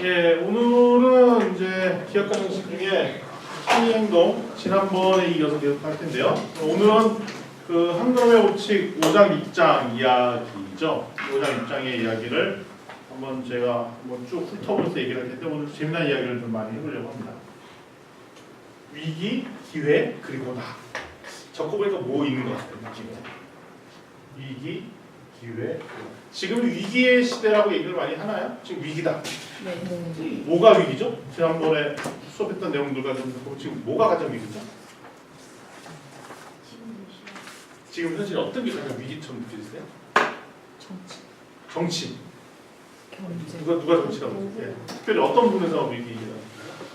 예, 오늘은 이제 기억과 정식 중에 행동 지난번에 이어서 계속 할 텐데요. 오늘은 그 한글의 오칙 5장 6장 이야기죠. 5장 6장의 이야기를 한번 제가 한번 쭉 훑어보면서 얘기를 할 텐데 오늘 재미난 이야기를 좀 많이 해보려고 합니다. 위기, 기회, 그리고 나. 적어보니까 뭐 있는 것 같아요, 느낌에. 위기, 기회. 지금 위기의 시대라고 얘기를 많이 하나요? 지금 위기다. 네. 뭐가 위기죠? 지난번에 수업했던 내용들과 좀 지금 뭐가 가장 위기죠? 지금 현실 어떤 게 가장 위기처럼 느껴지세요? 정치. 경제. 누가 정치라고 그러세요? 예. 특별히 어떤 부분에서 위기가?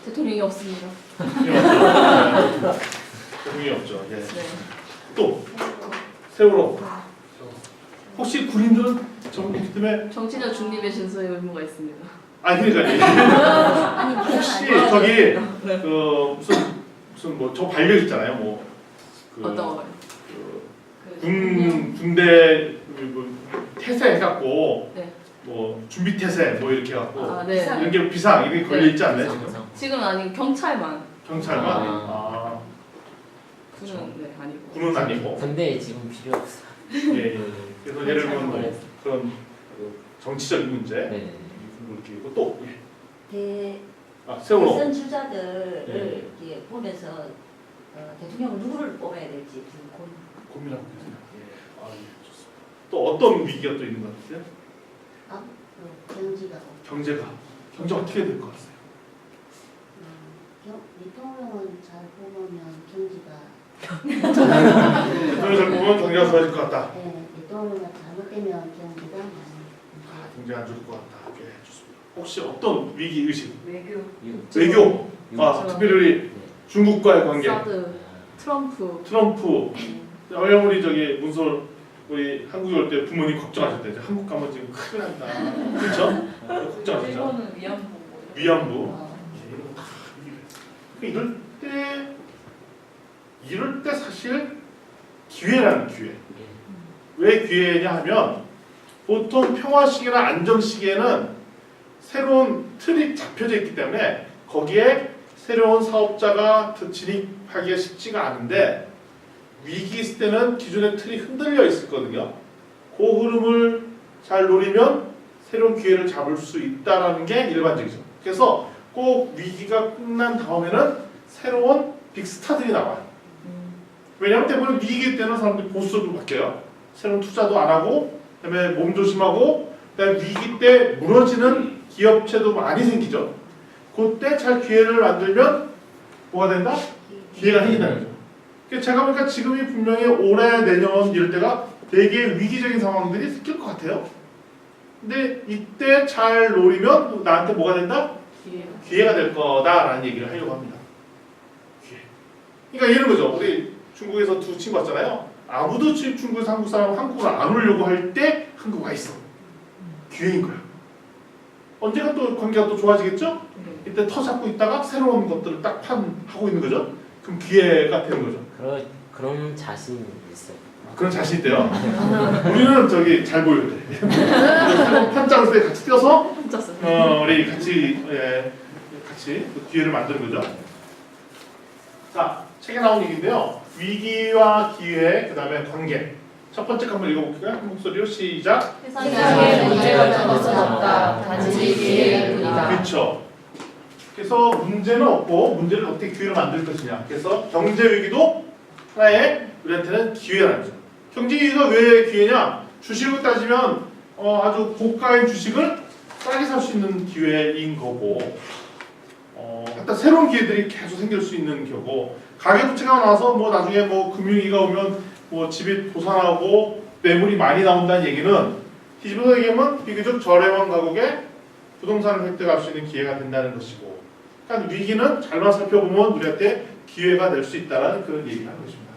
대통령이 없습니다. 대통령이 없죠. 예. 네. 또 세월호. 혹시 군인들은 정부 때문에 정치적 중립의 진서에 의무가 있습니다. 아니 그러니까 혹시 저기 그 무슨 뭐 저 반력 있잖아요. 뭐 그 어떤 거요? 군대 뭐 태세 해갖고 네. 뭐 준비 태세 뭐 이렇게 해갖고 아, 네. 이런 게 비상 이게 걸려 있지 않나요 지금? 지금 아니 경찰만. 경찰만 군은 네 아니고. 군은 아니고. 군대에 지금 필요 없어. 예. 그래서 예를 들면 뭐 그런 정치적인 문제 네. 이렇게 있고 또 대선 세월호. 주자들을 네. 이렇게 보면서 대통령을 누구를 뽑아야 될지 지금 고민하고 계세요. 예, 좋습니다. 또 어떤 위기가 또 있는 것 같아요? 경제가 경제 어떻게 될 것 같아요? 대통령은 잘 뽑으면 경제가 대통령 잘 보면 경제가 좋아질 것 같다. 대통령이 잘못되면 경제가 경제 안 좋을 것 같다. 예, 좋습니다. 혹시 어떤 위기 의식? 외교. 외교. 특별히 중국과의 관계. 사드. 트럼프. 우리 저기 문솔 우리 한국에 올 때 부모님 걱정하셨대. 이제 한국 가면 지금 큰일 난다. 그렇죠? 걱정하셨죠. 일본은 위안부. 위안부. 이럴 때 사실 기회라는 기회. 왜 기회냐 하면 보통 평화 시기나 안정 시기에는 새로운 틀이 잡혀져 있기 때문에 거기에 새로운 사업자가 진입하기가 쉽지가 않은데 위기 있을 때는 기존의 틀이 흔들려 있었거든요. 그 흐름을 잘 노리면 새로운 기회를 잡을 수 있다는 게 일반적이죠. 그래서 꼭 위기가 끝난 다음에는 새로운 빅스타들이 나와요. 왜냐하면 대부분 위기 때는 사람들이 보수적으로 바뀌어요. 새로운 투자도 안 하고, 그다음에 몸 조심하고, 그다음에 위기 때 무너지는 기업체도 많이 생기죠. 그때 잘 기회를 만들면 뭐가 된다? 기회가 생긴다는 거죠. 그러니까 제가 보니까 지금이 분명히 올해, 내년 이럴 때가 되게 위기적인 상황들이 생길 것 같아요. 근데 이때 잘 노리면 나한테 뭐가 된다? 기회가 될 거다라는 얘기를 하려고 합니다. 기회. 그러니까 이런 거죠. 우리 중국에서 두 친구 왔잖아요. 아무도 중국에서 한국 사람 한국을 안 오려고 할 때 한국 와 있어. 기회인 거야. 언제가 또 관계가 또 좋아지겠죠? 이때 터 잡고 있다가 새로운 것들을 딱 하고 있는 거죠. 그럼 기회가 되는 거죠. 그런 자신이 있어요. 그런 자신 있대요. 우리는 저기 잘 보여야 돼. 새로운 판장스에 같이 뛰어서 우리 같이 그 기회를 만드는 거죠. 자, 책에 나온 얘기인데요. 위기와 기회, 그 다음에 관계. 첫 번째 한번 읽어볼게요. 한 목소리로 시작. 세상에 문제가 없는 것은 없다. 단지 기회일 뿐이다. 그렇죠. 그래서 문제는 없고 문제를 어떻게 기회로 만들 것이냐. 그래서 경제 위기도 하나의 우리한테는 기회라는 거죠. 경제 위기가 왜 기회냐? 주식을 따지면 아주 고가의 주식을 싸게 살 수 있는 기회인 거고, 하여튼 새로운 기회들이 계속 생길 수 있는 거고, 가계부채가 나와서 뭐 나중에 뭐 금융위기가 오면 뭐 집이 도산하고 매물이 많이 나온다는 얘기는 뒤집어서 얘기하면 비교적 저렴한 가격에 부동산을 획득할 수 있는 기회가 된다는 것이고, 그러니까 위기는 잘만 살펴보면 우리한테 기회가 될 수 있다는 그런 얘기를 하는 것입니다.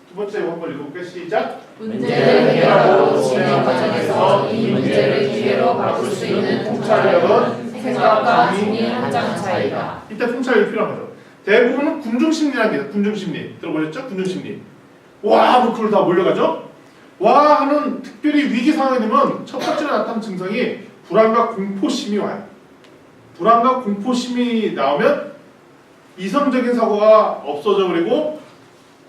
두 번째 한번 읽어볼게요. 시작. 문제를 해결하고 진행 과정에서 이 문제를 기회로 바꿀 수 있는 통찰력은 생각과 중의 한 장 차이다. 이때 통찰력이 필요한 거죠. 대부분은 군중심리라는 게 있어요. 군중심리 들어보셨죠? 군중심리. 와, 뭐 그걸 다 몰려가죠? 와 하는 특별히 위기 상황이 되면 첫 번째로 나타나는 증상이 불안과 공포심이 와요. 불안과 공포심이 나오면 이성적인 사고가 없어져 버리고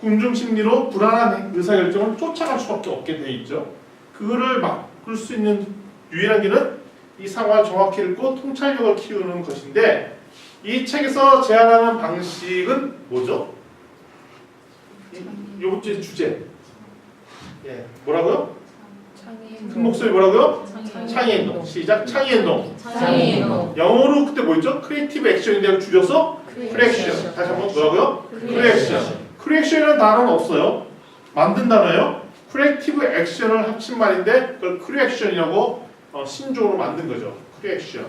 군중 심리로 불안한 의사결정을 쫓아갈 수밖에 없게 돼 있죠. 그거를 막을 수 있는 유일한 길은 이 상황을 정확히 읽고 통찰력을 키우는 것인데 이 책에서 제안하는 방식은 뭐죠? 요번 주의 주제. 예, 뭐라고요? 큰 목소리 뭐라고요? 창의 행동. 시작. 창의 행동. 창의 행동. 영어로 그때 뭐였죠? 크리에이티브 액션인데 줄여서 크리액션. 다시 한번 뭐라고요? 크리액션. 크리액션이라는 단어는 없어요. 만든 단어예요. 크리에이티브 액션을 합친 말인데 그걸 크리액션이라고 신조어로 만든 거죠. 크리액션.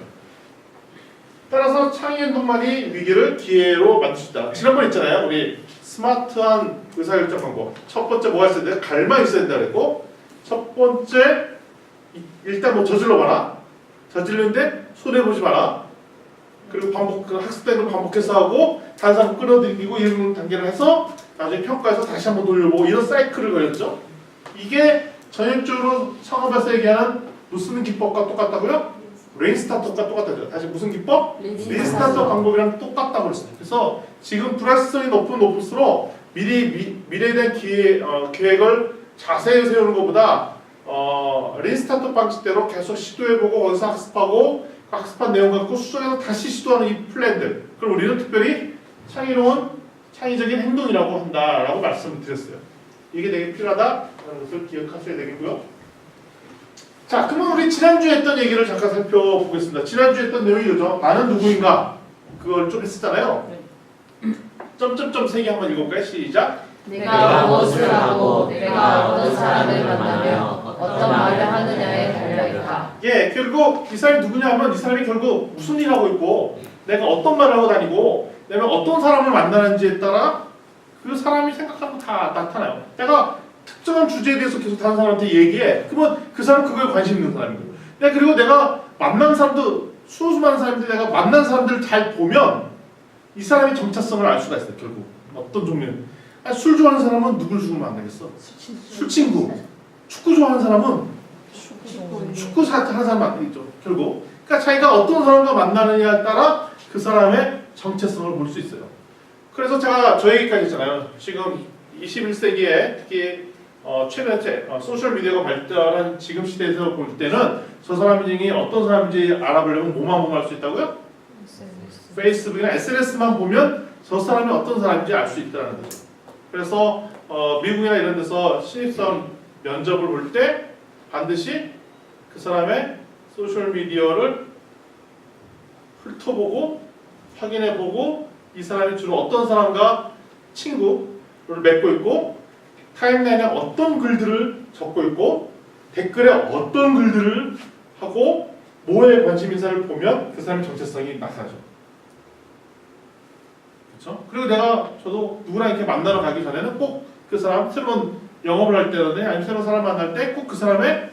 따라서 창의 행동만이 위기를 기회로 만들 수 있다. 지난번 있잖아요. 우리 스마트한 의사결정 방법. 첫 번째 뭐가 있어야 돼? 갈망이 있어야 된다 그랬고 첫 번째 일단 뭐 저질러 봐라. 저질르는데 손해보지 마라. 그리고 그 학습된 걸 반복해서 하고 다른 사람 끌어들이고 이런 단계를 해서 나중에 평가해서 다시 한번 돌려보고 이런 사이클을 그렸죠. 이게 전형적으로 창업에서 얘기하는 무슨 기법과 똑같다고요? 레인스타터과 똑같다죠. 다시 무슨 기법? 레인스타터 방법이랑 똑같다고 그랬어요. 그래서 지금 불확실성이 높을수록 미래에 대한 계획을 자세히 세우는 것보다 레인스타터 방식대로 계속 시도해보고 거기서 학습하고 학습한 내용 갖고 수정해서 다시 시도하는 이 플랜들. 그럼 우리는 특별히 창의로운 창의적인 행동이라고 한다라고 말씀드렸어요. 이게 되게 필요하다라는 것을 기억하셔야 되겠고요. 자, 그러면 우리 지난주에 했던 얘기를 잠깐 살펴보겠습니다. 지난주에 했던 내용이 이거죠. 나는 누구인가? 그걸 좀 했었잖아요. 점점점 세 개 한번 읽어볼까요? 시작. 내가 무엇을 하고 내가 어떤 사람을 만나며 어떤 말을 하느냐에 달려있다. 예, 결국 이 사람이 누구냐 하면 이 사람이 결국 무슨 일을 하고 있고 내가 어떤 말을 하고 다니고 내가 어떤 사람을 만나는지에 따라 그 사람이 생각하는 거 다 나타나요. 내가 특정한 주제에 대해서 계속 다른 사람한테 얘기해. 그러면 그 사람 그거에 관심 있는 사람인 거예요. 그리고 내가 만난 사람도 수많은 사람들 내가 만난 사람들을 잘 보면 이 사람의 정체성을 알 수가 있어요. 결국 어떤 종류는 술 좋아하는 사람은 누굴 주고 만나겠어? 술 친구. 축구 좋아하는 사람은 축구 하는 사람 만나겠죠. 결국 그러니까 자기가 어떤 사람과 만나느냐에 따라 그 사람의 정체성을 볼 수 있어요. 그래서 제가 저 얘기까지 했잖아요. 지금 21세기에 특히 최근에 소셜미디어가 발달한 지금 시대에서 볼 때는 저 사람이 어떤 사람인지 알아보려면 뭐만 보면 알 수 있다고요? 페이스북이나 SNS만 보면 저 사람이 어떤 사람인지 알 수 있다는 거죠. 그래서 미국이나 이런 데서 신입사원 면접을 볼 때 반드시 그 사람의 소셜미디어를 훑어보고 확인해보고 이 사람이 주로 어떤 사람과 친구를 맺고 있고 타임라인에 어떤 글들을 적고 있고 댓글에 어떤 글들을 하고 뭐에 관심 인사를 보면 그 사람의 정체성이 나타나죠. 그렇죠? 그리고 저도 누구랑 이렇게 만나러 가기 전에는 꼭 그 사람 새로운 영업을 할 때라든지 아니면 새로운 사람 만날 때 꼭 그 사람의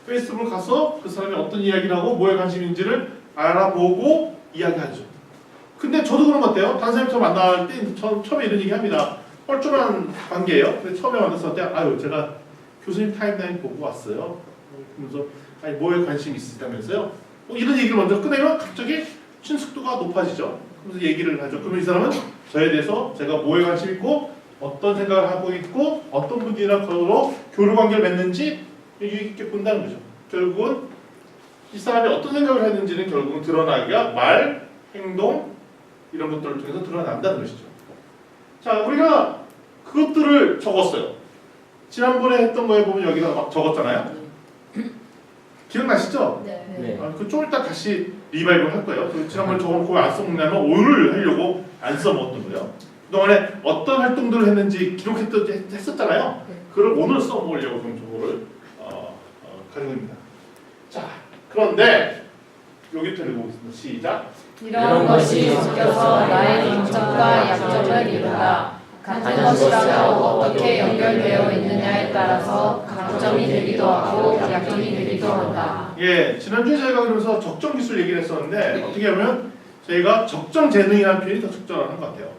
페이스북을 가서 그 사람이 어떤 이야기를 하고 뭐에 관심인지를 알아보고 이야기하죠. 근데 저도 그런 것 같아요. 다른 사람이 저 만날 때 처음에 이런 얘기 합니다. 뻘쭘한 관계예요. 근데 처음에 만났을 때 제가 교수님 타임라인 보고 왔어요. 그러면서 아니 뭐에 관심 있으시다면서요? 이런 얘기를 먼저 꺼내면 갑자기 친숙도가 높아지죠. 그래서 얘기를 하죠. 그러면 이 사람은 저에 대해서 제가 뭐에 관심 있고 어떤 생각을 하고 있고 어떤 분들이랑 서로 교류 관계를 맺는지 유익 있게 본다는 거죠. 결국은 이 사람이 어떤 생각을 했는지는 결국은 드러나기가 말, 행동 이런 것들을 통해서 드러난다는 것이죠. 자, 우리가 그것들을 적었어요. 지난번에 했던 거에 보면 여기다 막 적었잖아요. 기억나시죠? 네. 좀 이따 다시 리바이벌 할 거예요. 지난번에 적어놓고 왜 안 써먹냐면 오늘 하려고 안 써먹었던 거예요. 그동안에 어떤 활동들을 했는지 했었잖아요. 그걸 오늘 써먹으려고 좀 저거를 가지고 있습니다. 자, 그런데 여기부터 읽어보겠습니다. 시작. 이런 것이 섞여서 나의 강점과 약점을 이룬다. 같은 것이라도 어떻게 연결되어 있느냐에 따라서 강점이 되기도 하고 약점이 되기도 한다. 예, 지난주에 저희가 그러면서 적정 기술 얘기를 했었는데 어떻게 하면 저희가 적정 재능이라는 표현이 더 적절한 것 같아요.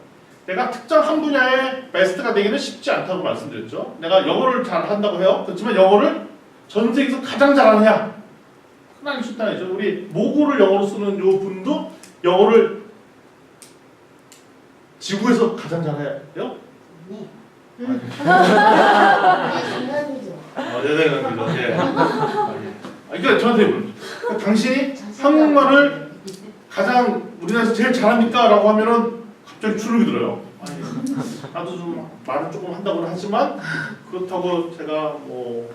내가 특정 한 분야의 베스트가 되기는 쉽지 않다고 말씀드렸죠. 내가 영어를 잘 한다고 해요. 그렇지만 영어를 전 세계에서 가장 잘하느냐? 그건 아니 쉽다 아니죠. 우리 모국어를 영어로 쓰는 요 분도 영어를 지구에서 가장 잘해요? 네. 장난이죠. 네네, 그죠. 예. 그러니까 저한테 그러니까 당신이 한국말을 가장 우리나라에서 제일 잘합니까? 라고 하면은 갑자기 주눅이 들어요. 아니, 나도 좀 말을 조금 한다고는 하지만 그렇다고 제가 뭐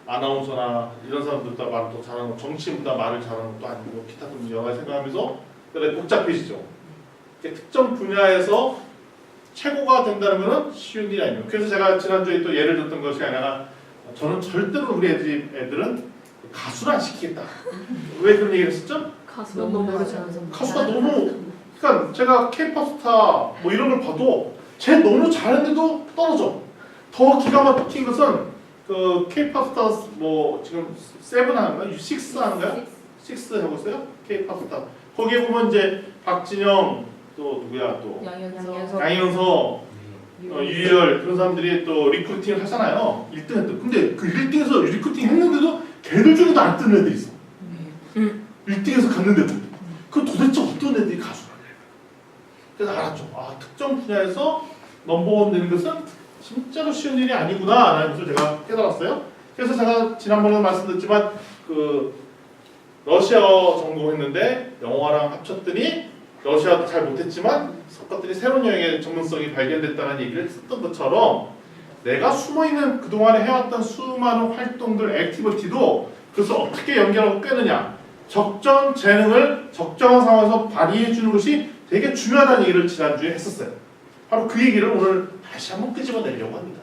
아나운서나 이런 사람들보다 말을 더 잘하는 거, 정치인보다 말을 잘하는 것도 아니고 기타 등 여러 가지 생각하면서 그래 복잡해지죠. 특정 분야에서 최고가 된다는 것은 쉬운 일이 아니에요. 그래서 제가 지난주에 또 예를 들었던 것이 아니라 저는 절대로 우리 애들은 가수를 안 시키겠다. 왜 그런 얘기를 했었죠? 가수가 너무 잘하는 가수가 너무 그러니까 제가 K-pop 스타 뭐 이런 걸 봐도 쟤 너무 잘했는데도 떨어져. 더 기가 막힌 것은 그 K-pop 스타 뭐 지금 7 하는가? 6 하는가요? 6 하고 있어요? K-pop 스타. 거기에 보면 이제 박진영 또 누구야 또 양현서 유희열 그런 사람들이 또 리크루팅을 하잖아요. 1등 했던. 근데 그 1등에서 리크루팅 했는데도 걔들 중에도 안 뜨는 애들이 있어. 1등에서 갔는데도. 그 도대체 어떤 애들이 가수라냐. 그래서 알았죠. 아 특정 분야에서 넘버원 되는 것은 진짜로 쉬운 일이 아니구나 라는 것을 제가 깨달았어요. 그래서 제가 지난번에 말씀드렸지만 그 러시아어 전공했는데 영어랑 합쳤더니 러시아도 잘 못했지만 섞었더니 새로운 영역의 전문성이 발견됐다는 얘기를 했던 것처럼 내가 숨어있는 그동안에 해왔던 수많은 활동들, 액티비티도 그것을 어떻게 연결하고 꿰느냐 적정 재능을 적정한 상황에서 발휘해주는 것이 되게 중요하다는 얘기를 지난주에 했었어요. 바로 그 얘기를 오늘 다시 한번 끄집어내려고 합니다.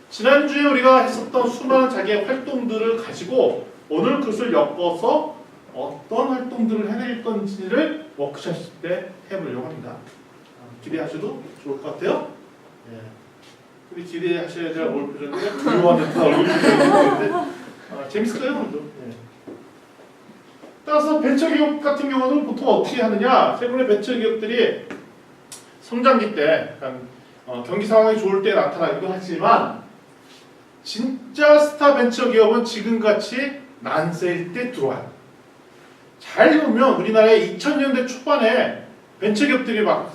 지난주에 우리가 했었던 수많은 자기의 활동들을 가지고 오늘 그것을 엮어서 어떤 활동들을 해낼 건지를 워크숍 때 해보려고 합니다. 기대하셔도 좋을 것 같아요. 예. 근데 기대하셔야 될 얼굴 표정인데 부유한 듯한 얼굴 표정인데 재밌을 거예요, 오늘도. 예. 따라서 벤처기업 같은 경우는 보통 어떻게 하느냐? 최근에 벤처기업들이 성장기 때 약간 경기 상황이 좋을 때 나타나기도 하지만 진짜 스타 벤처기업은 지금같이 난세일 때 들어와요. 잘 보면 우리나라의 2000년대 초반에 벤처기업들이 막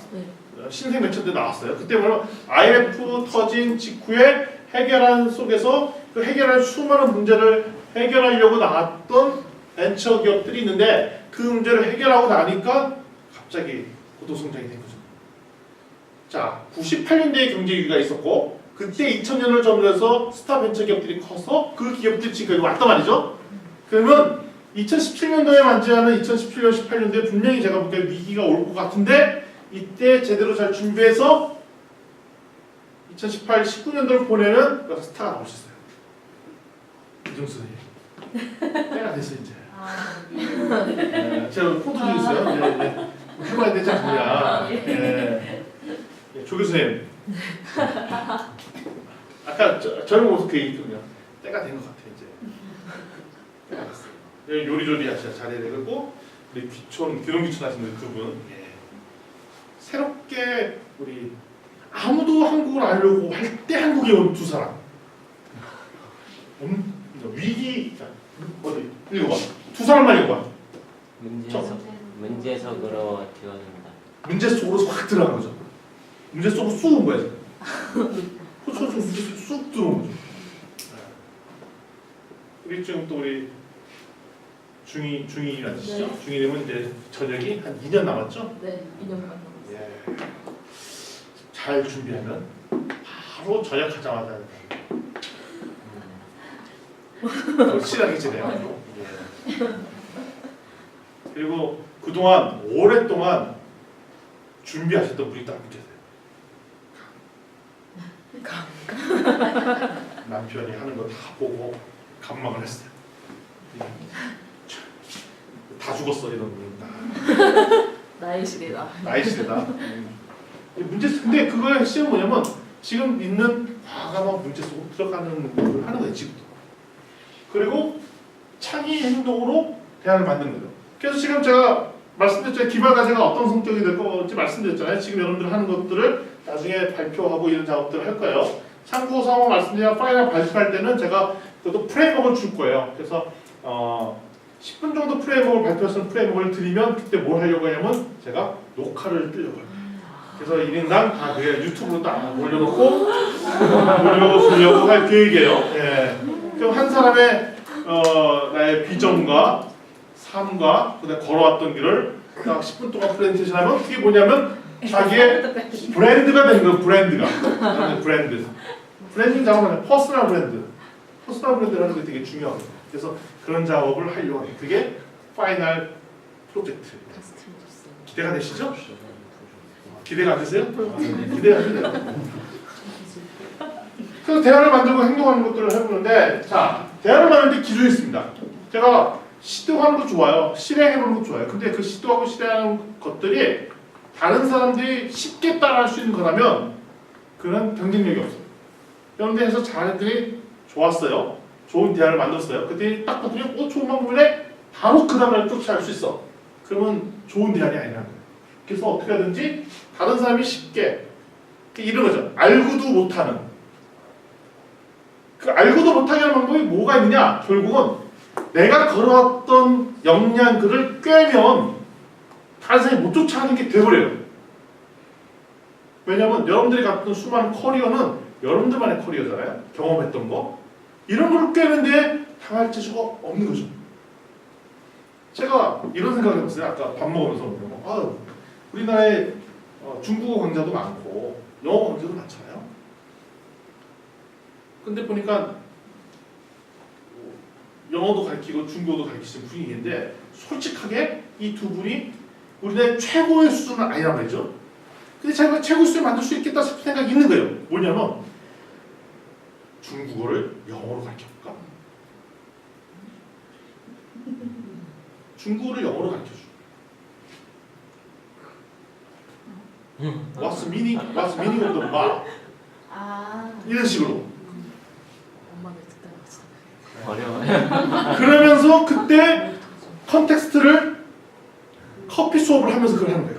신생 벤처들 나왔어요. 그때 보면 IMF 터진 직후에 해결하는 속에서 그 해결할 수많은 문제를 해결하려고 나왔던 벤처기업들이 있는데 그 문제를 해결하고 나니까 갑자기 고도성장이 된 거죠. 자, 98년대에 경제위기가 있었고 그때 2000년을 전후해서 스타 벤처기업들이 커서 그 기업들이 지금 왔단 말이죠. 그러면 2017년도에 만지하는 2017년, 18년도에 분명히 제가 보기에 위기가 올 것 같은데 이때 제대로 잘 준비해서 2018, 19년도를 보내면 스타가 나올 수 있어요. 이정수 선생님. 때가 됐어 이제. 제가 포도 좀 있어요. 네. 해봐야 되지 않느냐. 네. 조 교수님. 아까 저런 모습 그 얘기했거든요. 때가 된 것 같아요 이제. 때가 됐어요. 요리조리 하셔야 잘해야 되고 우리 귀농귀촌 하시는 그분 새롭게 우리 아무도 한국을 알려고 할 때 한국에 온 두 사람 위기 어디 읽어봐 두 사람만 읽어봐 문제석으로 되어준다. 문제 속으로 확 들어간 거죠. 문제 속으로 쑥 온 거야. 문제 속으로 쑥 들어온 거죠. 우리 지금 또 우리 중2 아시죠? 네. 중2 되면 이제 저녁이 한 2년 남았죠? 네, 2년간 남았어요. 예. 잘 준비하면 바로 전역하자마자 확실하게 지내요. 예. 그리고 그동안 오랫동안 준비하셨던 분이 딱 느껴져요. 남편이 하는 거 다 보고 감망을 했어요. 다 죽었어 이런 분. 나의 시대다. 나의 시대다. 문제 근데 그거의 핵심은 뭐냐면 지금 있는 과감한 문제 속으로 들어가는 걸 하는 거예요 지금도. 그리고 창의 행동으로 대안을 만드는 거죠. 그래서 지금 제가 말씀드렸잖아요. 기말 과제가 어떤 성격이 될 건지 말씀드렸잖아요. 지금 여러분들 하는 것들을 나중에 발표하고 이런 작업들을 할 거예요. 참고서 한번 말씀드리면 파이널 발표할 때는 제가 그것도 프레임워크를 줄 거예요. 그래서 10분 정도 프레임워크를 발표했을 프레임워크를 드리면 그때 뭘 하려고 하냐면 제가 녹화를 뜨려고 해요. 그래서 1인당 다 그게 유튜브로 딱 올려놓고 올려보려고 할 계획이에요. 예. 그럼 한 사람의 나의 비전과 삶과 그다음에 걸어왔던 길을 딱 10분 동안 프레젠테이션 하면 그게 뭐냐면 자기의 브랜드가 되는 거예요. 브랜드. 브랜딩 작업하면 퍼스널 브랜드라는 게 되게 중요하거든요. 그래서 그런 작업을 하려고 해요. 그게 파이널 프로젝트. 기대가 되시죠? 기대가 안 되세요? 기대가 안 돼요. 그래서 대안을 만들고 행동하는 것들을 해보는데, 자, 대안을 만들 때 기준이 있습니다. 제가 시도하는 거 좋아요. 실행해보는 거 좋아요. 근데 그 시도하고 실행하는 것들이 다른 사람들이 쉽게 따라할 수 있는 거라면 그런 경쟁력이 없어요. 그런데 해서 자네들이 좋았어요. 좋은 대안을 만들었어요. 그때 딱 봤더니 좋은 방법이네? 바로 그 다음날 쫓아갈 수 있어. 그러면 좋은 대안이 아니라는 거예요. 그래서 어떻게 하든지 다른 사람이 쉽게 이런 거죠. 알고도 못하는. 그 알고도 못하게 하는 방법이 뭐가 있느냐? 결국은 내가 걸어왔던 역량들을 꿰면 다른 사람이 못 쫓아가는 게 돼버려요. 왜냐하면 여러분들이 갖던 수많은 커리어는 여러분들만의 커리어잖아요. 경험했던 거. 이런 걸 꿰는데 당할 재주가 없는 거죠. 제가 이런 생각을 해봤어요. 아까 밥 먹으면서 우리나라에 중국어 강좌도 많고 영어 강좌도 많잖아요. 근데 보니까 영어도 가르치고 중국어도 가르치는 분위기인데 솔직하게 이 두 분이 우리나라의 최고의 수준은 아니란 말이죠. 근데 제가 최고의 수준을 만들 수 있겠다 싶은 생각이 있는 거예요. 뭐냐면 중국어를 영어로 가르쳐볼까? 중국어를 영어로 가르쳐줘. What's meaning of the bar? 이런 식으로. 어려워요. 그러면서 그때 컨텍스트를 커피 수업을 하면서 그걸 하는 거예요.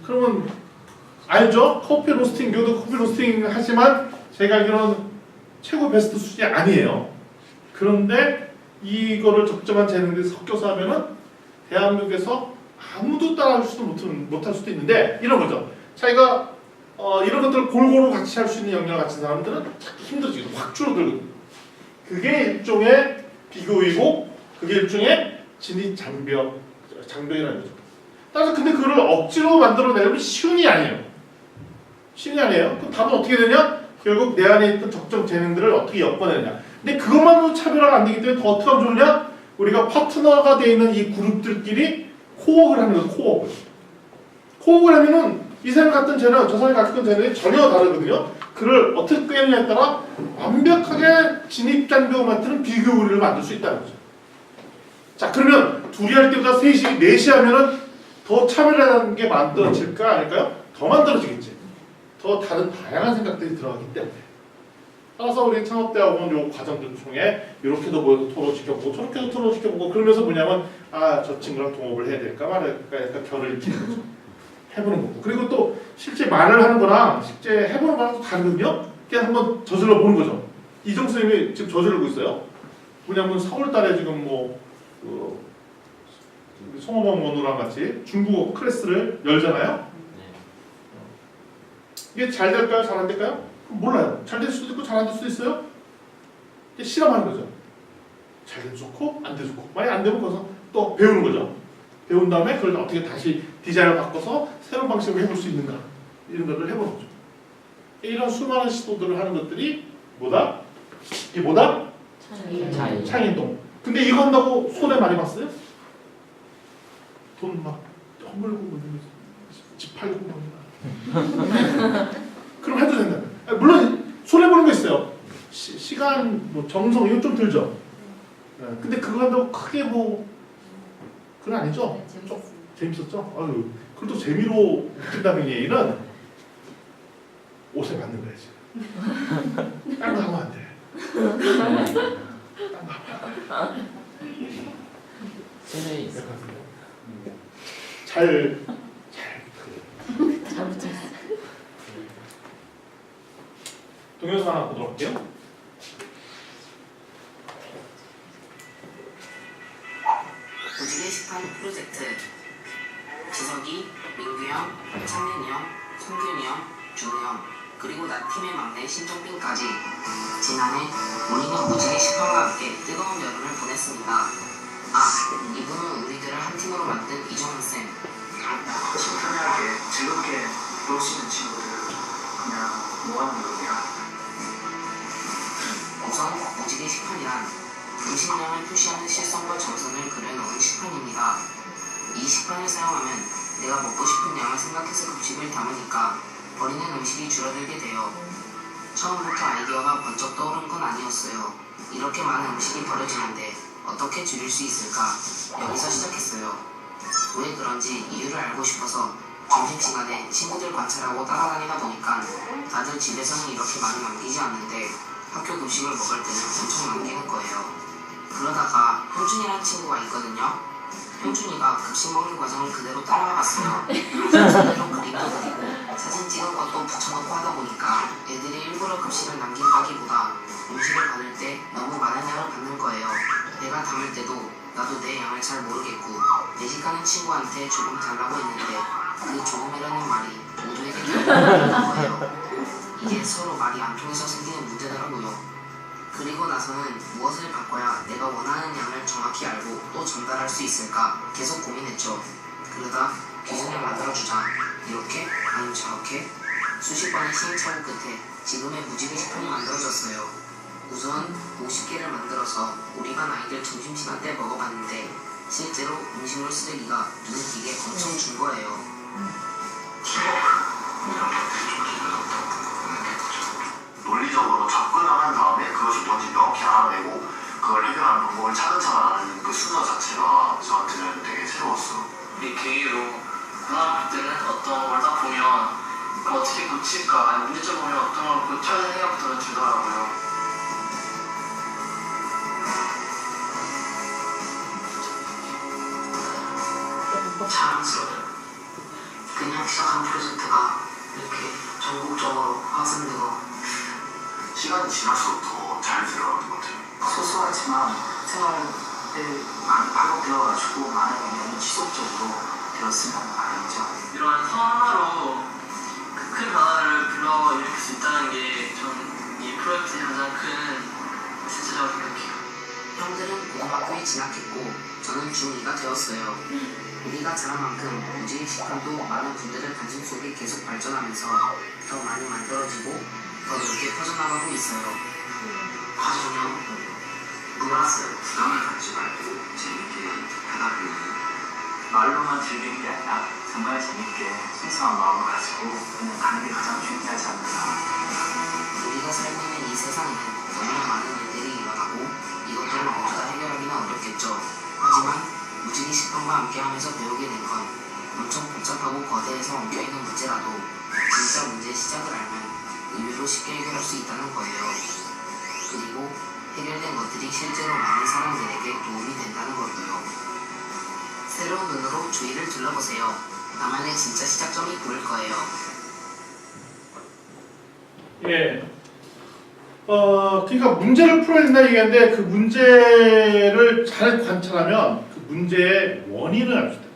그러면 알죠? 커피 로스팅, 교도 커피 로스팅 하지만 제가 알기로는 최고 베스트 수준이 아니에요. 그런데 이거를 적정한 재능들이 섞여서 하면은 대한민국에서 아무도 따라할 수도 못할 수도 있는데 이런 거죠. 자기가 이런 것들을 골고루 같이 할 수 있는 역량을 가진 사람들은 힘들어지고 확 줄어들고 그게 일종의 비교이고 그게 일종의 진입 장벽이라는 거죠. 따라서 근데 그걸 억지로 만들어내려면 쉬운 일이 아니에요. 쉬운 일이 아니에요. 그럼 답은 어떻게 되냐? 결국 내 안에 있던 적정 재능들을 어떻게 엮어내느냐. 근데 그것만으로 차별화가 안 되기 때문에 더 어떻게 하면 좋으냐? 우리가 파트너가 되어 있는 이 그룹들끼리 코워크를 하는 거죠. 코워크. 코워크를 하면은 이 사람이 갖던 재능, 저 사람이 갖던 재능이 전혀 다르거든요. 그를 어떻게 꿰느냐에 따라 완벽하게 진입장벽을 만드는 비교우리를 만들 수 있다는 거죠. 자, 그러면 둘이 할 때보다 셋이, 넷이 하면은 더 차별화라는 게 만들어질까 아닐까요? 더 만들어지겠지. 더 다른 다양한 생각들이 들어가기 때문에. 따라서 우리 창업대학원 요 과정들 통해 이렇게도 모여서 토론 시켜보고 저렇게도 토론 시켜보고 그러면서 뭐냐면 저 친구랑 동업을 해야 될까 말할까 약간 결을 익히는 거죠. 해보는 거고. 그리고 또 실제 말을 하는 거랑 실제 해보는 거랑 또 다르거든요. 그냥 한번 저질러 보는 거죠. 이정 선생님이 지금 저지르고 있어요. 뭐냐면 4월달에 지금 송호범 원우랑 같이 중국어 클래스를 열잖아요. 이게 잘 될까요? 잘 안 될까요? 몰라요. 잘 될 수도 있고 잘 안 될 수도 있어요. 이게 실험하는 거죠. 잘 되면 좋고 안 되면 좋고 만약 안 되면 거기서 또 배우는 거죠. 배운 다음에 그걸 어떻게 다시 디자인을 바꿔서 새로운 방식으로 해볼 수 있는가 이런 것들을 해보는 거죠. 이런 수많은 시도들을 하는 것들이 뭐다? 이게 뭐다? 창인동. 근데 이거 한다고 손해 많이 봤어요? 돈 막 허물고 집 팔고 막 그럼 해도 된다. 물론 손해 보는 거 있어요. 시간, 정성 이거 좀 들죠. 근데 그거 한다고 크게 그건 아니죠. 재밌었죠. 아유, 그래도 재미로 웃긴다는 얘기는 옷에 맞는 거야 지금. 딴 거 하면 안 돼. 딴 거 하면 안 돼. 손에 있어. 잘 붙였어. 동영상 하나 보도록 할게요. 무지개 식판 프로젝트 지석이, 민규 형, 창민이 형, 성균이 형, 준우 형 그리고 나 팀의 막내 신정빈까지 지난해 우리는 무지개 식판과 함께 뜨거운 여름을 보냈습니다. 아, 이분은 우리들을 한 팀으로 만든 이정훈 쌤. 친근하게 즐겁게 놀 수 있는 친구들 그냥 모아놓은 거야. 우선 무지개 식판이란 음식량을 표시하는 실성과 정성을 그려놓은 식판입니다. 이 식판을 사용하면 내가 먹고 싶은 양을 생각해서 급식을 담으니까 버리는 음식이 줄어들게 돼요. 처음부터 아이디어가 번쩍 떠오른 건 아니었어요. 이렇게 많은 음식이 버려지는데 어떻게 줄일 수 있을까? 여기서 시작했어요. 왜 그런지 이유를 알고 싶어서 점심시간에 친구들 관찰하고 따라다니다 보니까 다들 집에서는 이렇게 많이 남기지 않는데 학교 급식을 먹을 때는 엄청 남기는 거예요. 그러다가 현준이라는 친구가 있거든요. 현준이가 급식 먹는 과정을 그대로 따라가 봤어요. 그대로 그림도 그리고 사진 찍은 것도 붙여놓고 하다 보니까 애들이 일부러 급식을 남긴다기보다 음식을 받을 때 너무 많은 양을 받는 거예요. 내가 담을 때도 나도 내 양을 잘 모르겠고 내식하는 친구한테 조금 달라고 했는데 그 조금이라는 말이 모두에게 달라고 거예요. 이게 서로 말이 안 통해서 생기는 문제더라고요. 그리고 나서는 무엇을 바꿔야 내가 원하는 양을 정확히 알고 또 전달할 수 있을까 계속 고민했죠. 그러다 기준을 만들어주자. 이렇게? 아니면 저렇게? 수십 번의 시행착오 끝에 지금의 무지개 식판이 만들어졌어요. 우선 50개를 만들어서 우리 반 아이들 점심시간 때 먹어봤는데 실제로 음식물 쓰레기가 눈에 띄게 엄청 준 거예요. 논리적으로 접근을 한 다음에 그것이 뭔지 명확히 알아내고 그걸 해결하는 방법을 차근차근 아는 그 순서 자체가 저한테는 되게 새로웠어. 이 계기로 고등학교 때는 어떤 걸 딱 보면 어떻게 고칠까 아니 문제점 보면 어떤 걸 고쳐야 생각부터 들더라고요. 자랑스러워요. 그냥 시작한 프로젝트가 이렇게 전국적으로 확산되고 시간이 지날수록 더 자연스러워진 것 같아요. 소소하지만 생활에 많이 파급되어가지고 많은 영향이 지속적으로 되었으면 말이죠. 이런 서 하나로 그 큰 변화를 불러일으킬 수 있다는 게 전 이 프로젝트의 가장 큰 메시지라고 생각해요. 형들은 고등학교에 진학했고 저는 중2가 되었어요. 우리가 자란 만큼 무지개 식판도 많은 분들의 관심 속에 계속 발전하면서 더 많이 만들어지고 더 넓게 퍼져나가고 있어요. 화전형 놀았어요. 부담을 갖지 말고 재밌게 하다 보니 말로만 즐기는 게 아니라 정말 재밌게 순수한 마음을 가지고 그냥 가는 게 가장 중요하지 않나. 우리가 살고 있는 이 세상에는 너무나 많은 일들이 일어나고 이것들을 모두 다 해결하기는 어렵겠죠. 하지만 무지개 식판과 함께하면서 배우게 된 건 엄청 복잡하고 거대해서 엉켜있는 문제라도 진짜 문제의 시작을 알면 의외로 쉽게 해결할 수 있다는 거예요. 그리고 해결된 것들이 실제로 많은 사람들에게 도움이 된다는 것도요. 새로운 눈으로 주위를 둘러보세요. 나만의 진짜 시작점이 보일 거예요. 예. 그러니까 문제를 풀어야 된다 얘기하는데 그 문제를 잘 관찰하면 그 문제의 원인을 알 수 있다.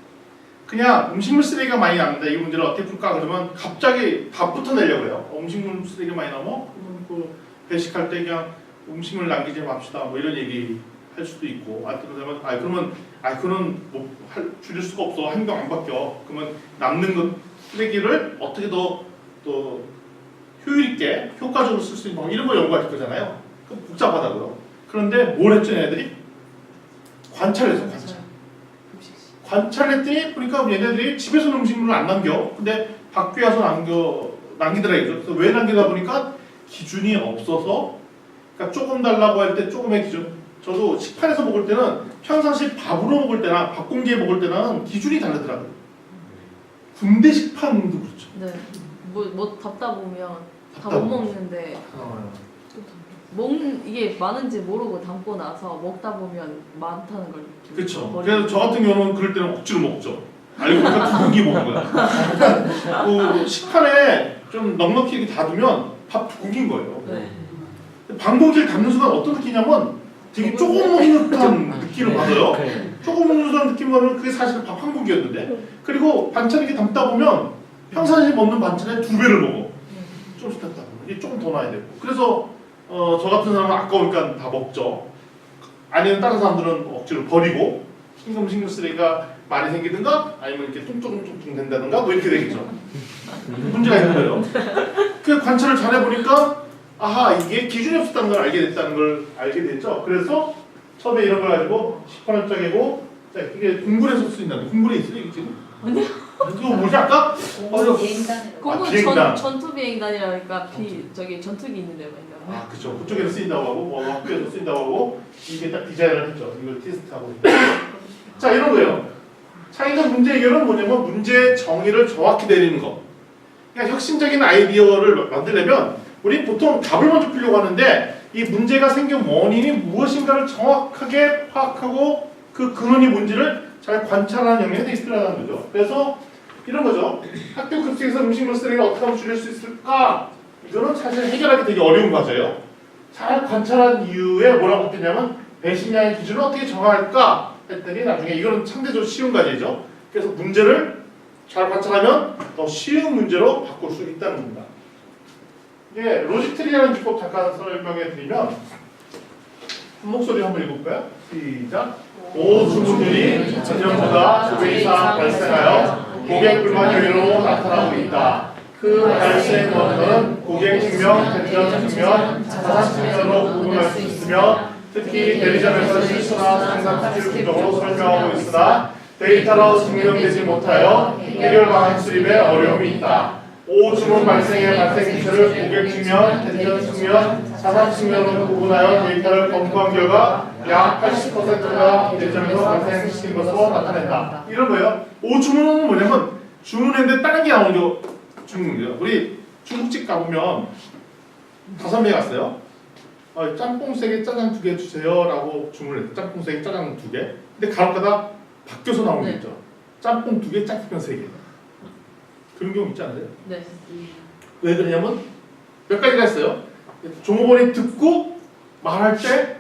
그냥 음식물 쓰레기가 많이 남는다. 이 문제를 어떻게 풀까? 그러면 갑자기 답부터 내려고 해요. 음식물 쓰레기가 많이 남아? 그러면 그 배식할 때 그냥 음식물 남기지 맙시다. 뭐 이런 얘기 할 수도 있고. 그러면 뭐 줄일 수가 없어. 환경 안 바뀌어. 그러면 남는 것 쓰레기를 어떻게 더 효율 있게 효과적으로 쓸 수 있는 방법 이런 걸 연구할 거잖아요. 그럼 복잡하다고요. 그런데 뭘 했죠, 얘네들이? 관찰해서 관찰했더니 보니까 얘네들이 집에서는 음식물을 안 남겨. 근데 밖에 와서 남기더라 이거죠. 그래서 왜 남기다 보니까 기준이 없어서 그러니까 조금 달라고 할 때 조금의 기준. 저도 식판에서 먹을 때는 평상시 밥으로 먹을 때나 밥 공기에 먹을 때는 기준이 다르더라고요. 군대 식판도 그렇죠. 네. 뭐 답다 보면 다 답다 못 보면. 먹는데 이게 많은지 모르고 담고 나서 먹다 보면 많다는 걸 느끼고. 그렇죠. 그래서 저 같은 경우는 그럴 때는 억지로 먹죠. 알고 보니까 두 공기 먹는 거야. 그러니까 그 식판에 좀 넉넉히 이렇게 닫으면 밥 두 공기인 거예요. 네. 반 공기를 담는 순간 어떤 느끼냐면 되게 조금 먹는 듯한 느낌을 받아요. 조금 소금 먹는 사람 느낌으로는 그게 사실 밥 한 공기였는데 그리고 반찬 이렇게 담다 보면 평상시에 먹는 반찬의 2배를 먹어. 조금씩 담다 보면 이게 조금 더 놔야 되고 그래서 저 같은 사람은 아까우니까 다 먹죠. 아니면 다른 사람들은 억지로 버리고 싱글싱글 쓰레기가 많이 생기든가 아니면 이렇게 뚱뚱뚱뚱 된다든가 뭐 이렇게 되겠죠. 문제가 있는 거예요. 그 관찰을 잘 해보니까 아하 이게 기준이 없었다는 걸 알게 됐다는 걸 알게 됐죠. 그래서 처음에 이런 걸 가지고 10번짜리고 자 이게 공군에서 쓰인다는 공군에 있어요 이게 지금? 아니요. 그거 뭐지 아까? 비행단으로. 공군 비행단. 전투 비행단이라니까 저기 전투기 있는 데가 있나 봐요. 아 그쵸. 그쪽에서 쓰인다고 하고 뭐 학교에서 쓰인다고 하고 이게 딱 디자인을 했죠. 이걸 테스트하고 자 이런 거예요. 창의적 문제 해결은 뭐냐면 문제 정의를 정확히 내리는 거. 그러니까 혁신적인 아이디어를 만들려면 우리 보통 답을 먼저 풀려고 하는데 이 문제가 생긴 원인이 무엇인가를 정확하게 파악하고 그 근원이 뭔지를 잘 관찰하는 영역이 되게 필요하다는 거죠. 그래서 이런 거죠. 학교 급식에서 음식물 쓰레기를 어떻게 하면 줄일 수 있을까? 이거는 사실 해결하기 되게 어려운 과제예요. 잘 관찰한 이유에 뭐라고 했냐면 배신량의 기준을 어떻게 정할까 했더니 나중에 이거는 상대적으로 쉬운 과제죠. 그래서 문제를 잘 관찰하면 더 쉬운 문제로 바꿀 수 있다는 겁니다. 이게 로직트리라는 기법 잠깐 설명해 드리면 한 목소리 한번 읽어볼까요? 시작. 오 주문들이 전년보다 2배 이상 발생하여 고객 불만 요인으로 나타나고 있다. 그 발생 원인은 고객 측면, 대리점 측면, 자산 측면으로 구분할 수 있으며 특히 대리점에서 실수나 생산 수질 부족으로 설명하고 있으나 데이터로 증명되지 못하여 해결 방안 수립에 어려움이 있다. 오주문 발생의 발생 기체를 고객 측면, 대리점 측면, 자산 측면으로 구분하여 데이터를 검토한 결과 약 80%가 대리점에서 발생시킨 것으로 나타낸다. 이런 거예요. 오주문은 뭐냐면 주문했는데 다른 게 나오는 게 주문이에요. 우리 중국집 가보면 5명 갔어요. 짬뽕 3개, 짜장 2개 주세요라고 주문했어요. 짬뽕 3개, 짜장 2개. 근데 간혹가다 바뀌어서 나오는 게 있죠. 짬뽕 2개, 짜장면 3개. 그런 경우 있지 않으세요? 네. 왜 그러냐면 몇 가지가 있어요. 종업원이 듣고 말할 때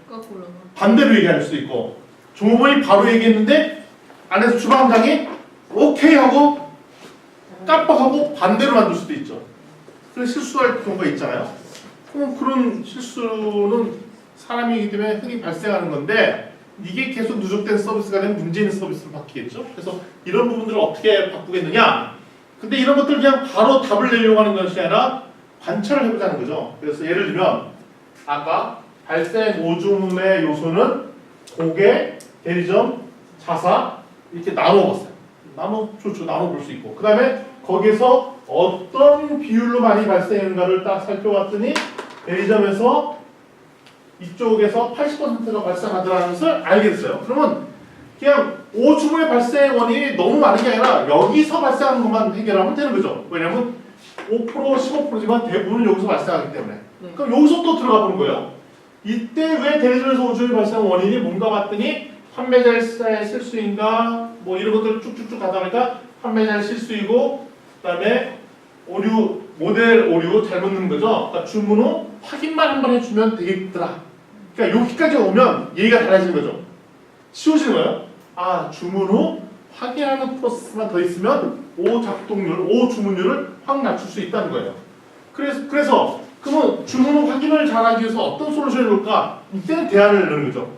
거꾸로. 반대로 얘기할 수도 있고 종업원이 바로 얘기했는데 안에서 주방장이 오케이 하고 깜빡하고 반대로 만들 수도 있죠. 그래서 실수할 경우가 있잖아요. 그럼 그런 실수는 사람이기 때문에 흔히 발생하는 건데 이게 계속 누적된 서비스가 되면 문제 있는 서비스로 바뀌겠죠. 그래서 이런 부분들을 어떻게 바꾸겠느냐. 근데 이런 것들 그냥 바로 답을 내려고 하는 것이 아니라 관찰을 해보자는 거죠. 그래서 예를 들면 아까 발생 오주문의 요소는 고객, 대리점, 자사 이렇게 나눠봤어요. 나눠볼 수 있고 그 다음에 거기서 어떤 비율로 많이 발생했는가를 딱 살펴봤더니 대리점에서 이쪽에서 80%가 발생하더라는 것을 알게 됐어요. 그러면 그냥 오주문의 발생 원인이 너무 많은 게 아니라 여기서 발생하는 것만 해결하면 되는 거죠. 왜냐하면 5% 15%지만 대부분은 여기서 발생하기 때문에. 그럼 여기서 또 들어가 보는 거예요. 이때 왜 대리점에서 오주문이 발생한 원인이 뭔가 봤더니 판매자의 실수인가 뭐 이런 것들 쭉쭉쭉 가다 보니까 판매자의 실수이고 그 다음에 오류 모델 오류 잘못 넣는 거죠. 그러니까 주문 후 확인만 한번 해주면 되겠더라. 그러니까 여기까지 오면 얘기가 달라지는 거죠. 쉬워지는 거예요. 아 주문 후 확인하는 프로세스만 더 있으면 오 주문율을 확 낮출 수 있다는 거예요. 그래서 그러면 주문 후 확인을 잘하기 위해서 어떤 솔루션을 놓을까? 이때는 대안을 넣는 거죠.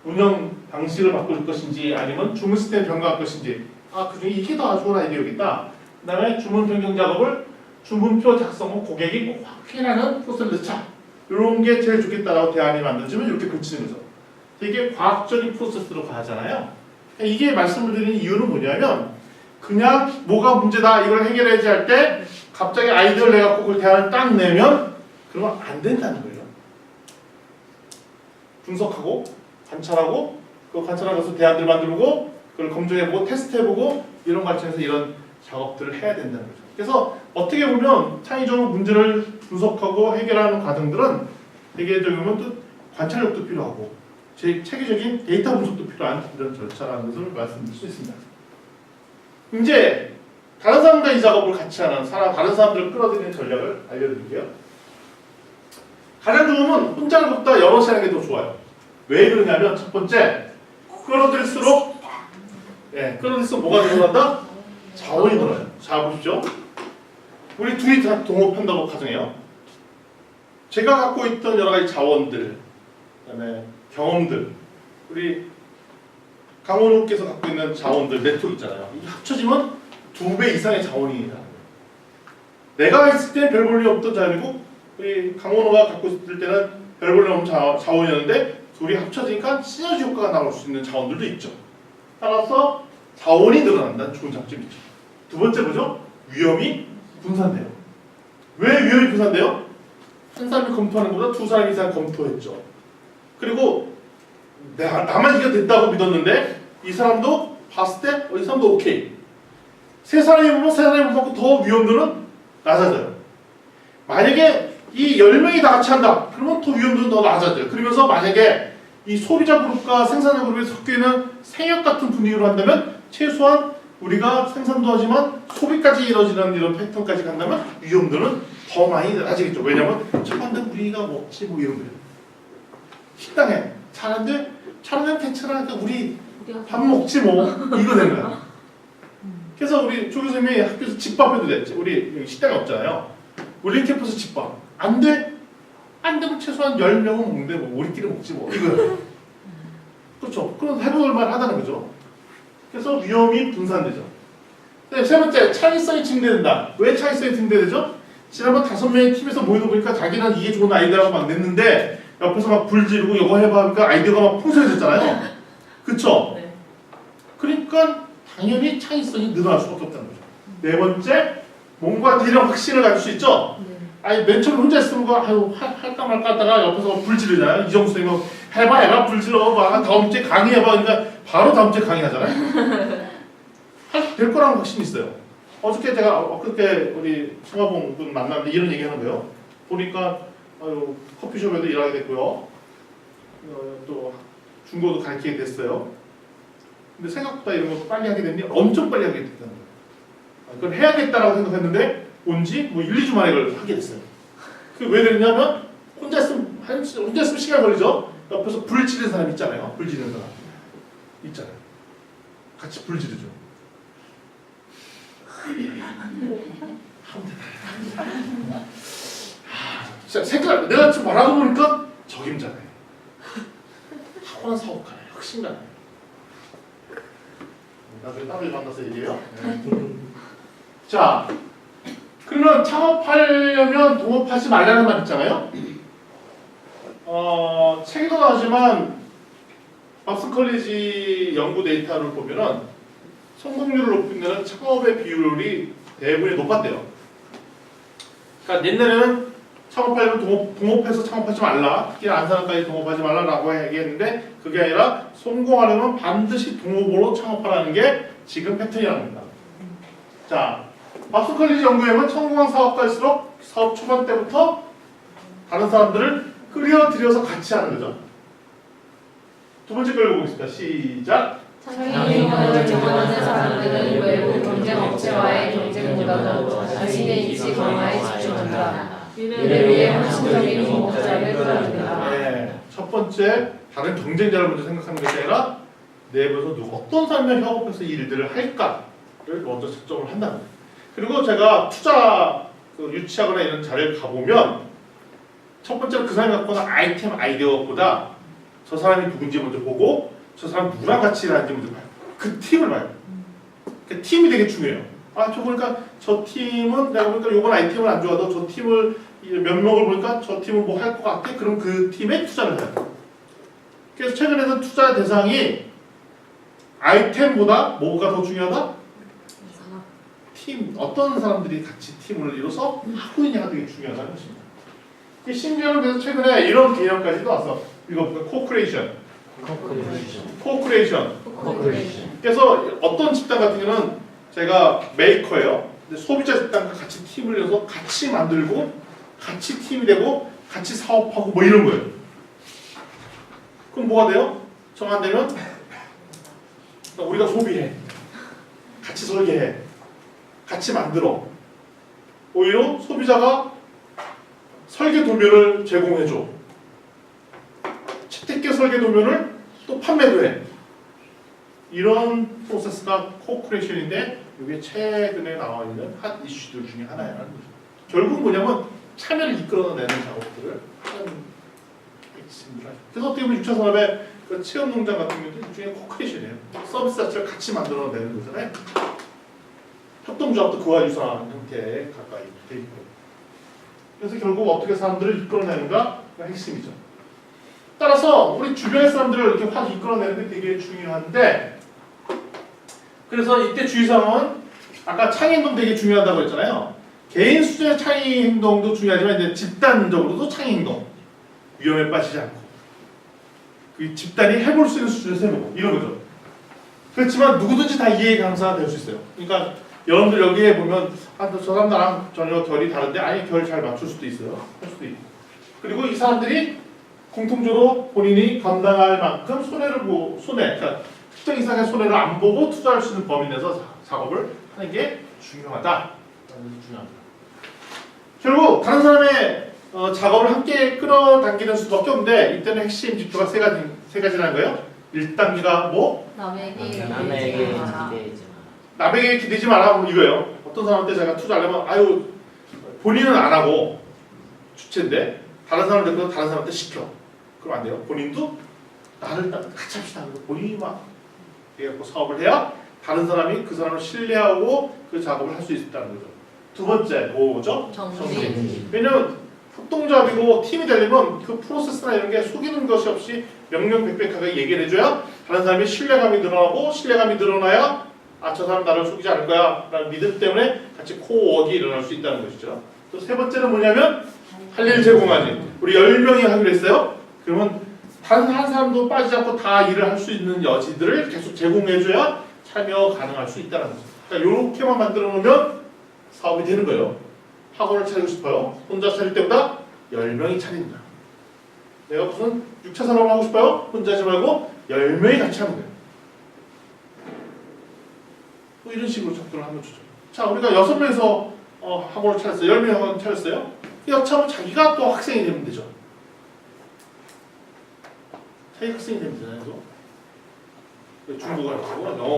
운영 방식을 바꿀 것인지 아니면 주문 시스템 변경할 것인지 그중에 이게 더 좋은 아이디어겠다. 그 다음에 주문 변경 작업을 주문표 작성 후 고객이 꼭 확인하는 프로세스를 넣자. 이런 게 제일 좋겠다라고 대안이 만들어지면 이렇게 고치는 거죠. 되게 과학적인 프로세스로 가잖아요. 이게 말씀을 드리는 이유는 뭐냐면 그냥 뭐가 문제다 이걸 해결해야지 할 때 갑자기 아이디어를 내갖고 그걸 대안을 딱 내면 그러면 안 된다는 거예요. 분석하고 관찰하고 그 관찰한 것을 대안들 만들고 그걸 검증해보고 테스트해보고 이런 관점에서 이런 작업들을 해야 된다는 거죠. 그래서 어떻게 보면 창의적으로 문제를 분석하고 해결하는 과정들은 대개적이면 또 관찰력도 필요하고 체계적인 데이터 분석도 필요한 이런 절차라는 것을 말씀드릴 수 있습니다. 이제 다른 사람과 이 작업을 같이 하는 다른 사람들을 끌어들이는 전략을 알려드릴게요. 가장 좋은 건 혼자 하는 것보다 여럿이 하는 게 더 좋아요. 왜 그러냐면 첫 번째 끌어들일수록 뭐가 늘어난다? 자원이 늘어요. 자 보십시오. 우리 둘이 다 동업한다고 가정해요. 제가 갖고 있던 여러 가지 자원들, 그다음에 경험들, 우리 강원우께서 갖고 있는 자원들 네트워크 있잖아요. 이게 합쳐지면 2배 이상의 자원이 나요. 내가 있을 때는 별 볼일 없던 자원이고 우리 강원우가 갖고 있을 때는 별 볼일 없는 자원이었는데 둘이 합쳐지니까 시너지 효과가 나올 수 있는 자원들도 있죠. 따라서 자원이 늘어난다는 좋은 장점이 있죠. 두 번째 뭐죠? 위험이 분산돼요. 왜 위험이 분산돼요? 한 사람이 검토하는 것보다 두 사람 이상 검토했죠. 그리고 나만 이게 됐다고 믿었는데 이 사람도 봤을 때 이 사람도 오케이. 세 사람이 보면 세 사람이 보면 더 위험도는 낮아져요. 만약에 이 10명이 다 같이 한다. 그러면 더 위험도는 더 낮아져요. 그러면서 만약에 이 소비자 그룹과 생산자 그룹이 섞여 있는 생협 같은 분위기로 한다면 최소한 우리가 생산도 하지만 소비까지 이루어지는 이런 패턴까지 간다면 위험도는 더 많이 낮아지겠죠. 왜냐면 저번에 우리가 먹지 뭐 이런 거예요. 식당에 차는데 괜찮아. 우리 밥 먹지 뭐 이거 되는 거야. 그래서 우리 조 교수님이 학교에서 집밥해도 돼. 우리 여기 식당이 없잖아요. 우리 캠퍼스 집밥 안 돼? 안 되면 최소한 10명은 먹는데 뭐 우리끼리 먹지 뭐 이거예요. 그렇죠. 그럼 해볼 만 하다는 거죠. 그래서 위험이 분산되죠. 세 번째, 창의성이 증대된다. 왜 창의성이 증대되죠? 지난번 5명의 팀에서 모이다 보니까 자기는 이게 좋은 아이디어라고 막 냈는데 옆에서 막 불 지르고 이거 해봐 하니까 아이디어가 막 풍성해졌잖아요. 그쵸? 네. 그러니까 당연히 창의성이 늘어날 수밖에 없다는 거죠. 네 번째, 몸과 딜의 확신을 가질 수 있죠? 아니 맨 처음 혼자 있으면 할까 말까 하다가 옆에서 불 지르잖아요. 이정수 선생님 해봐 불 질러 봐. 다음 주에 강의해봐. 그러니까 바로 다음 주에 강의하잖아요. 될 거라는 확신이 있어요. 어저께 제가 엊그제 우리 송하봉 분 만났는데 이런 얘기 하는 거예요. 보니까 커피숍에도 일하게 됐고요. 또 중고도 가르치게 됐어요. 근데 생각보다 이런 것도 빨리 하게 됐니? 엄청 빨리 하게 됐다는 거예요. 그걸 해야겠다라고 생각했는데 온지 뭐 1, 2주 만에 그걸 하게 됐어요. 그게 왜 그랬냐면 혼자 있으면 시간 걸리죠. 옆에서 불 지르는 사람 있잖아요. 불 지르는 사람 있잖아요. 같이 불 지르죠. 색깔 내가 지금 말하고 보니까 적임자네. 타고난 사업가네. 혁신가네. 나중에 따로 만나서 얘기해요. 자, 그러면 창업하려면 동업하지 말라는 말 있잖아요. 책에도 나오지만 밥슨 컬리지 연구 데이터를 보면은 성공률을 높인 데는 창업의 비율이 대부분이 높았대요. 그러니까 옛날에는 창업하려면 동업해서 창업하지 말라, 특히 안산까지 동업하지 말라라고 얘기했는데 그게 아니라 성공하려면 반드시 동업으로 창업하라는 게 지금 패턴이라는 겁니다. 자, 밥슨 컬리지 연구에는 성공한 사업가일수록 사업 초반 때부터 다른 사람들을 끌어들여서 같이 하는 거죠. 두 번째 걸 보겠습니다. 시작. 창의력을 제공하는 사람들은 외부 경쟁 업체와의 경쟁보다도 자신의 입시 강화에 집중한다. 이를 위해 헌신적인 동업자를 끌어들인다. 네, 첫 번째 다른 경쟁자를 먼저 생각하는 것이 아니라 내부에서 어떤 사람이 협업해서 이 일들을 할까를 먼저 측정을 한다는 거예요. 그리고 제가 투자 유치하거나 이런 자리를 가보면 첫 번째로 그 사람이 갖고 있는 아이템 아이디어보다 저 사람이 누군지 먼저 보고 저 사람 누구랑 같이 일하는지 먼저 봐요. 그 팀을 봐요. 그 팀이 되게 중요해요. 저 보니까 저 팀은 내가 보니까 이번 아이템을 안 좋아도 저 팀을 몇 명을 보니까 저 팀은 뭐 할 것 같아? 그럼 그 팀에 투자를 해요. 그래서 최근에는 투자 대상이 아이템보다 뭐가 더 중요하다? 팀, 어떤 사람들이 같이 팀을 이뤄서 하고 있냐가 되게 중요하다는 것입니다. 심지어는 그래서 최근에 이런 개념까지도 왔어. 이거 코크레이션. 그래서 어떤 집단 같은 경우는 제가 메이커예요. 근데 소비자 집단과 같이 팀을 이뤄서 같이 만들고 같이 팀이 되고 같이 사업하고 뭐 이런 거예요. 그럼 뭐가 돼요? 정 안 되면 우리가 소비해. 같이 설계해. 같이 만들어. 오히려 소비자가 설계 도면을 제공해줘. 채택계 설계 도면을 또 판매도 해. 이런 프로세스가 코크레이션인데 이게 최근에 나와 있는 핫 이슈들 중에 하나라는 거죠. 결국 뭐냐면 참여를 이끌어내는 작업들을 하는 핵심들 하죠. 그래서 어떻게 보면 6차 산업의 그 체험 농장 같은 경우도 일종의 코크레이션이에요. 서비스 자체를 같이 만들어내는 거잖아요. 협동조합도 그와 유사한 형태에 가까이 돼 있고. 그래서 결국 어떻게 사람들을 이끌어내는가가 핵심이죠. 따라서 우리 주변의 사람들을 이렇게 확 이끌어내는 게 되게 중요한데, 그래서 이때 주의사항은 아까 창의 행동 되게 중요하다고 했잖아요. 개인 수준의 창의 행동도 중요하지만 이제 집단적으로도 창의 행동, 위험에 빠지지 않고 그 집단이 해볼 수 있는 수준에서 해보고 이런 거죠. 그렇지만 누구든지 다 이해 강사가 될 수 있어요. 그러니까 여러분들 여기에 보면 저 사람 나랑 전혀 결이 다른데 아예 결 잘 맞출 수도 있어요. 할 수도 있고. 그리고 이 사람들이 공통적으로 본인이 감당할 만큼 그러니까 특정 이상의 손해를 안 보고 투자할 수 있는 범위 내에서 작업을 하는 게 중요하다. 중요합니다. 결국 다른 사람의 작업을 함께 끌어당기는 수밖에 없는데 이때는 핵심 지표가 세 가지라는 거예요. 1단계가 뭐? 남에게 남에게 기대지 남에게 기대지 마라 이거예요. 어떤 사람한테 제가 투자하려면 아유 본인은 안 하고 주체인데 다른 사람을 데리고 다른 사람한테 시켜. 그럼 안 돼요. 본인도 나를 같이 합시다. 본인이 막 해갖고 사업을 해야 다른 사람이 그 사람을 신뢰하고 그 작업을 할 수 있다는 거죠. 두 번째 뭐죠? 정리. 왜냐면 협동조합이고 팀이 되려면 그 프로세스나 이런 게 속이는 것이 없이 명명백백하게 얘기를 해줘야 다른 사람이 신뢰감이 늘어나고 신뢰감이 늘어나야 저 사람 나를 속이지 않을 거야 라는 믿음 때문에 같이 코워크가 일어날 수 있다는 것이죠. 또 세 번째는 뭐냐면 할 일 제공하지. 우리 10명이 하기로 했어요. 그러면 단 한 사람도 빠지지 않고 다 일을 할 수 있는 여지들을 계속 제공해줘야 참여 가능할 수 있다는 거죠. 그러니까 이렇게만 만들어 놓으면 사업이 되는 거예요. 학원을 차리고 싶어요. 혼자 차릴 때보다 10명이 차린다. 내가 무슨 6차 산업을 하고 싶어요? 혼자 하지 말고 10명이 같이 하는 거예요. 또 이런 식으로 접근을 하면 좋죠. 자, 우리가 6명에서 학원을 차렸어요. 10명이 학원을 차렸어요. 여차하면 자기가 또 학생이 되면 되죠. 자기 학생이 되면 되잖아요. 중국어 가르치고 영어